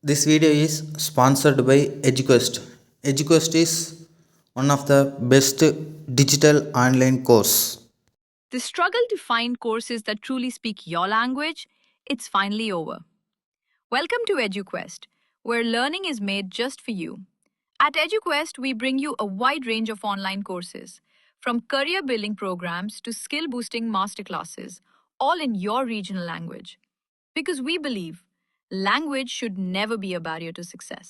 This video is sponsored by EduQuest. EduQuest is one of the best digital online course. The struggle to find courses that truly speak your language, it's finally over. Welcome to EduQuest, where learning is made just for you. At EduQuest, we bring you a wide range of online courses, from career building programs to skill boosting masterclasses, all in your regional language. Because we believe language should never be a barrier to success.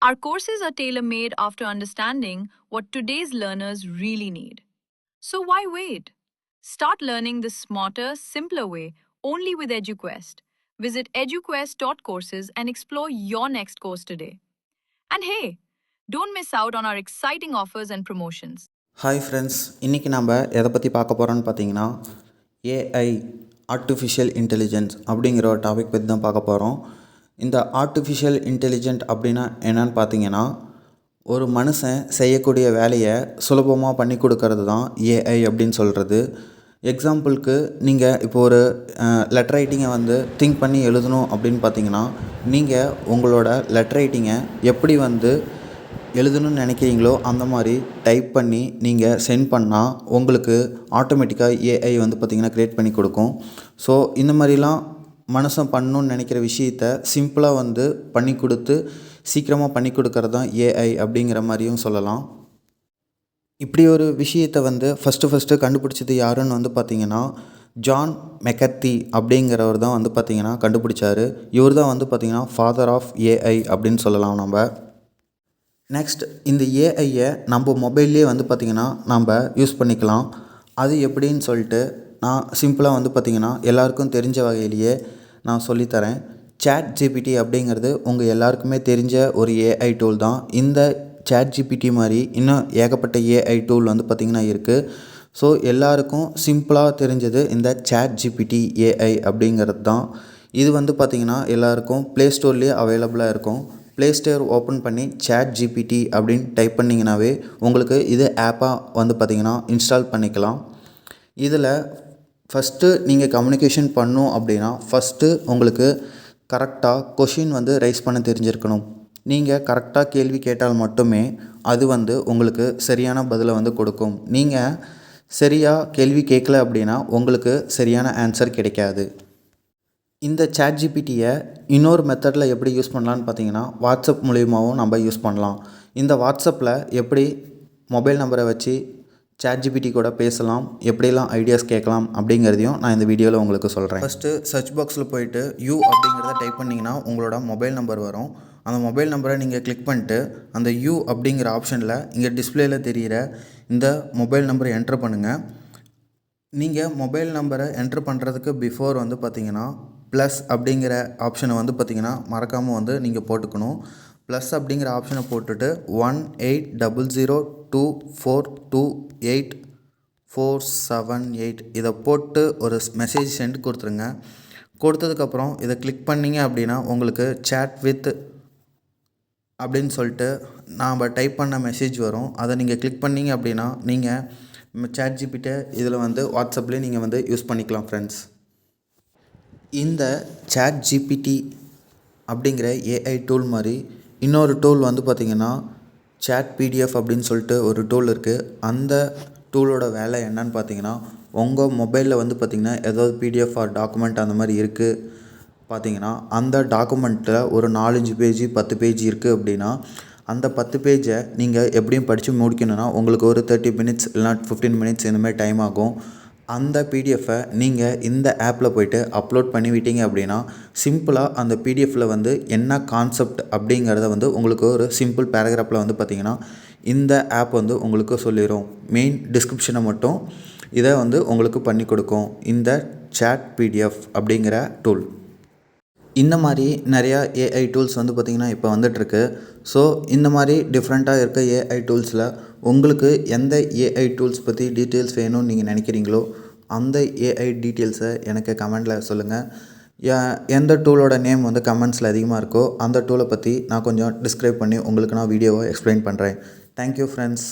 Our courses are tailor made after understanding what today's learners really need. So why wait? Start learning the smarter, simpler way only with EduQuest. Visit eduquest.courses and explore your next course today. And hey, don't miss out on our exciting offers and promotions. Hi friends, இன்றைக்கி நம்ம எதை பற்றி பார்க்க போகிறோன்னு பார்த்தீங்கன்னா AI artificial intelligence அப்படிங்கிற ஒரு topic பற்றி தான் பார்க்க போகிறோம். இந்த ஆர்டிஃபிஷியல் இன்டெலிஜென்ட் அப்படின்னா என்னன்னு பார்த்தீங்கன்னா, ஒரு மனுஷன் செய்யக்கூடிய வேலையை சுலபமாக பண்ணி கொடுக்கறது தான் ஏஐ அப்படின்னு சொல்கிறது. எக்ஸாம்பிளுக்கு நீங்கள் இப்போ ஒரு லெட்டர் ரைட்டிங்கை வந்து திங்க் பண்ணி எழுதணும் அப்படின்னு பார்த்தீங்கன்னா, நீங்கள் உங்களோட லெட்டர் ரைட்டிங்கை எப்படி வந்து எழுதணும்னு நினைக்கிறீங்களோ அந்த மாதிரி டைப் பண்ணி நீங்கள் சென்ட் பண்ணால் உங்களுக்கு ஆட்டோமேட்டிக்காக ஏஐ வந்து பார்த்திங்கன்னா க்ரியேட் பண்ணி கொடுக்கும். ஸோ இந்த மாதிரிலாம் மனுஷன் பண்ணணுன்னு நினைக்கிற விஷயத்த சிம்பிளாக வந்து பண்ணி கொடுத்து சீக்கிரமாக பண்ணி கொடுக்கறது தான் ஏஐ அப்படிங்கிற மாதிரியும் சொல்லலாம். இப்படி ஒரு விஷயத்தை வந்து ஃபஸ்ட்டு கண்டுபிடிச்சது யாருன்னு வந்து பார்த்திங்கன்னா ஜான் மெக்கர்த்தி அப்படிங்கிறவர் தான் வந்து பார்த்திங்கன்னா கண்டுபிடிச்சார். இவர் தான் வந்து பார்த்திங்கன்னா ஃபாதர் ஆஃப் ஏஐ அப்படின்னு சொல்லலாம் நம்ம. நெக்ஸ்ட், இந்த ஏஐயை நம்ம மொபைல்லே வந்து பார்த்திங்கன்னா நம்ம யூஸ் பண்ணிக்கலாம். அது எப்படின்னு சொல்லிட்டு நான் சிம்பிளாக வந்து பார்த்திங்கன்னா எல்லாருக்கும் தெரிஞ்ச வகையிலேயே நான் சொல்லித்தரேன். சாட் ஜிபிடி அப்படிங்கிறது உங்கள் எல்லாருக்குமே தெரிஞ்ச ஒரு ஏஐ டூல் தான். இந்த சாட் ஜிபிடி மாதிரி இன்னும் ஏகப்பட்ட ஏஐ டூல் வந்து பார்த்திங்கன்னா இருக்குது. ஸோ எல்லாருக்கும் சிம்பிளாக தெரிஞ்சது இந்த சாட் ஜிபிடி ஏஐ அப்படிங்கிறது தான். இது வந்து பார்த்திங்கன்னா எல்லாருக்கும் ப்ளே ஸ்டோர்லேயே அவைலபிளாக இருக்கும். ப்ளே ஸ்டோர் ஓப்பன் பண்ணி சாட் ஜிபிடி அப்படின்னு டைப் பண்ணிங்கனாவே உங்களுக்கு இது ஆப்பாக வந்து பார்த்திங்கன்னா இன்ஸ்டால் பண்ணிக்கலாம். இதில் ஃபஸ்ட்டு நீங்கள் கம்யூனிகேஷன் பண்ணணும் அப்படின்னா ஃபஸ்ட்டு உங்களுக்கு கரெக்டாக கொஷின் வந்து ரைஸ் பண்ண தெரிஞ்சிருக்கணும். நீங்கள் கரெக்டாக கேள்வி கேட்டால் மட்டுமே அது வந்து உங்களுக்கு சரியான பதிலை வந்து கொடுக்கும். நீங்கள் சரியாக கேள்வி கேட்கல அப்படின்னா உங்களுக்கு சரியான ஆன்சர் கிடைக்காது. இந்த சாட் ஜிபிடியை இன்னொரு மெத்தடில் எப்படி யூஸ் பண்ணலான்னு பார்த்தீங்கன்னா வாட்ஸ்அப் மூலியமாகவும் நம்ம யூஸ் பண்ணலாம். இந்த வாட்ஸ்அப்பில் எப்படி மொபைல் நம்பரை வச்சு சாட் ஜிபிடி கூட பேசலாம், எப்படிலாம் ஐடியாஸ் கேட்கலாம் அப்படிங்கிறதையும் நான் இந்த வீடியோவில் உங்களுக்கு சொல்கிறேன். ஃபஸ்ட்டு சர்ச் பாக்ஸில் போயிட்டு யூ அப்படிங்கிறத டைப் பண்ணிங்கன்னா உங்களோட மொபைல் நம்பர் வரும். அந்த மொபைல் நம்பரை நீங்கள் கிளிக் பண்ணிட்டு அந்த யூ அப்படிங்கிற ஆப்ஷனில் இங்கே டிஸ்பிளேயில் தெரிகிற இந்த மொபைல் நம்பரை என்ட்ரு பண்ணுங்கள். நீங்கள் மொபைல் நம்பரை என்ட்ரு பண்ணுறதுக்கு பிஃபோர் வந்து பார்த்திங்கன்னா ப்ளஸ் அப்படிங்கிற ஆப்ஷனை வந்து பார்த்திங்கன்னா மறக்காமல் வந்து நீங்கள் போட்டுக்கணும். ப்ளஸ் அப்படிங்கிற ஆப்ஷனை போட்டுட்டு 1800242848 இதை போட்டு ஒரு மெசேஜ் சென்ட் கொடுத்துருங்க. கொடுத்ததுக்கப்புறம் இதை கிளிக் பண்ணிங்க அப்படின்னா உங்களுக்கு சேட் வித் அப்படின்னு சொல்லிட்டு நாம் டைப் பண்ண மெசேஜ் வரும். அதை நீங்கள் கிளிக் பண்ணிங்க அப்படின்னா நீங்கள் சாட் ஜிபிட்டை இதில் வந்து வாட்ஸ்அப்லேயே நீங்கள் வந்து யூஸ் பண்ணிக்கலாம் ஃப்ரெண்ட்ஸ். இந்த சாட் ஜிபிடி அப்படிங்கிற ஏஐ டூல் மாதிரி இன்னொரு டூல் வந்து பார்த்திங்கன்னா சாட் பிடிஎஃப் அப்படின்னு சொல்லிட்டு ஒரு டூல் இருக்குது. அந்த டூலோட வேலை என்னன்னு பார்த்தீங்கன்னா உங்கள் மொபைலில் வந்து பார்த்திங்கன்னா ஏதாவது பிடிஎஃப் ஆர் டாக்குமெண்ட் அந்த மாதிரி இருக்குது பார்த்திங்கன்னா அந்த டாக்குமெண்ட்டில் ஒரு 4-5 பேஜ் 10 பேஜ் இருக்குது அப்படின்னா அந்த 10 பேஜை நீங்கள் எப்படியும் படித்து முடிக்கணுன்னா உங்களுக்கு ஒரு 30 மினிட்ஸ் இல்லைனா 15 மினிட்ஸ் இந்தமாதிரி டைம் ஆகும். அந்த பிடிஎஃப்பை நீங்கள் இந்த ஆப்பில் போய்ட்டு அப்லோட் பண்ணிவிட்டீங்க அப்படின்னா சிம்பிளாக அந்த பிடிஎஃப்பில் வந்து என்ன கான்செப்ட் அப்படிங்கிறத வந்து உங்களுக்கு ஒரு சிம்பிள் பேராகிராஃபில் வந்து பார்த்திங்கன்னா இந்த ஆப் வந்து உங்களுக்கு சொல்லிடும். மெயின் டிஸ்கிரிப்ஷனை மட்டும் இதை வந்து உங்களுக்கு பண்ணி கொடுக்கும் இந்த சாட் பிடிஎஃப் அப்படிங்கிற டூல். இந்த மாதிரி நிறையா ஏஐ டூல்ஸ் வந்து பார்த்திங்கன்னா இப்போ வந்துட்டுருக்கு. ஸோ இந்த மாதிரி டிஃப்ரெண்ட்டாக இருக்க ஏஐ டூல்ஸில் உங்களுக்கு எந்த ஏஐ டூல்ஸ் பற்றி டீட்டெயில்ஸ் வேணும்னு நீங்கள் நினைக்கிறீங்களோ அந்த ஏஐ டீட்டெயில்ஸை எனக்கு கமெண்டில் சொல்லுங்கள். எந்த டூலோட நேம் வந்து கமெண்ட்ஸில் அதிகமாக இருக்கோ அந்த டூலை பற்றி நான் கொஞ்சம் டிஸ்கிரைப் பண்ணி உங்களுக்கு நான் வீடியோவை எக்ஸ்பிளைன் பண்ணுறேன். Thank you friends.